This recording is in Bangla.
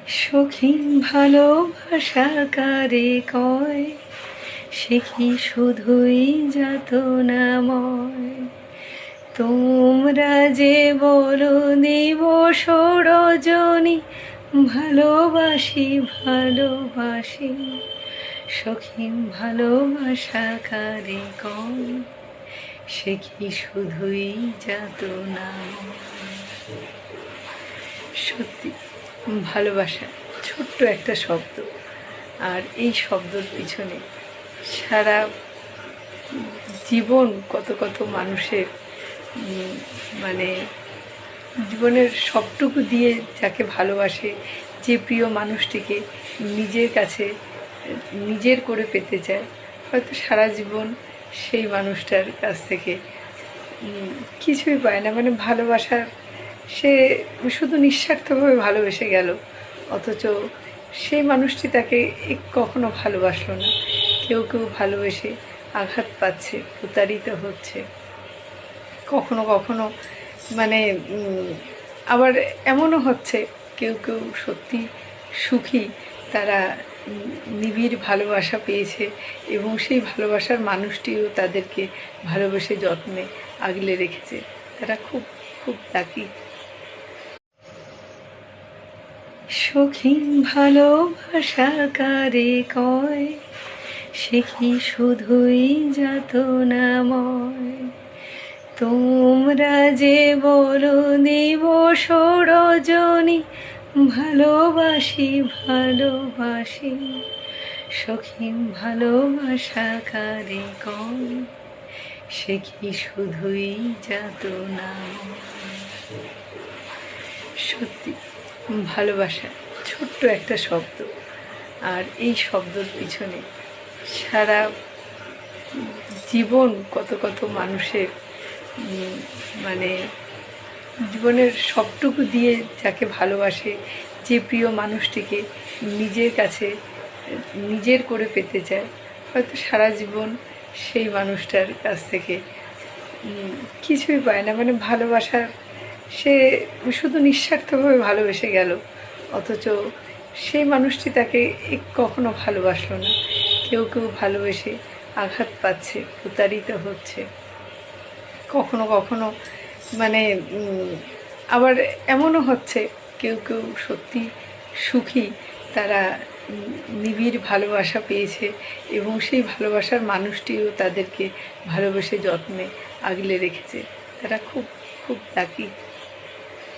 সখী ভালোবাসা কারে কয়, সে কি শুধুই যাতনাময়। তোমরা যে বলো দিবস রজনী, ভালোবাসি ভালোবাসি। সখী ভালোবাসা কারে কয়, সে কি শুধুই যাতনাময়। সত্যি ভালোবাসা ছোট্ট একটা শব্দ, আর এই শব্দর পিছনে সারা জীবন কত কত মানুষের মানে জীবনের সবটুকু দিয়ে যাকে ভালোবাসে, যে প্রিয় মানুষটিকে নিজের কাছে নিজের করে পেতে চায়, হয়তো সারা জীবন সেই মানুষটার কাছ থেকে কিছুই পায় না। মানে ভালোবাসার সে শুধু নিঃস্বার্থভাবে ভালোবেসে গেল, অথচ সেই মানুষটি তাকে কখনো ভালোবাসলো না। কেউ কেউ ভালোবেসে আঘাত পাচ্ছে, প্রতারিত হচ্ছে, কখনো কখনো মানে আবার এমনও হচ্ছে কেউ কেউ সত্যি সুখী, তারা নিবিড় ভালোবাসা পেয়েছে এবং সেই ভালোবাসার মানুষটিও তাদেরকে ভালোবেসে যত্নে আগলে রেখেছে। তারা খুব খুব লাকি। সখী ভালোবাসা কারে কয়, সে কি শুধুই যাতনাময়। তোমরা যে বলো দিবস রজনী, ভালোবাসি ভালোবাসি। সখী ভালোবাসা কারে কয়, সে কি শুধুই যাতনাময়। সত্যি ভালোবাসা ছোট্ট একটা শব্দ, আর এই শব্দর পিছনে সারা জীবন কত কত মানুষের মানে জীবনের সবটুকু দিয়ে যাকে ভালোবাসে, যে প্রিয় মানুষটিকে নিজের কাছে নিজের করে পেতে চায়, হয়তো সারা জীবন সেই মানুষটার কাছ থেকে কিছুই পায় না। মানে ভালোবাসার সে শুধু নিঃস্বার্থভাবে ভালোবেসে গেল, অথচ সেই মানুষটি তাকে কখনো ভালোবাসলো না। কেউ কেউ ভালোবেসে আঘাত পাচ্ছে, প্রতারিত হচ্ছে, কখনো কখনো মানে আবার এমনও হচ্ছে কেউ কেউ সত্যি সুখী, তারা নিবিড় ভালোবাসা পেয়েছে এবং সেই ভালোবাসার মানুষটিও তাদেরকে ভালোবেসে যত্নে আগলে রেখেছে। তারা খুব খুব লাকি।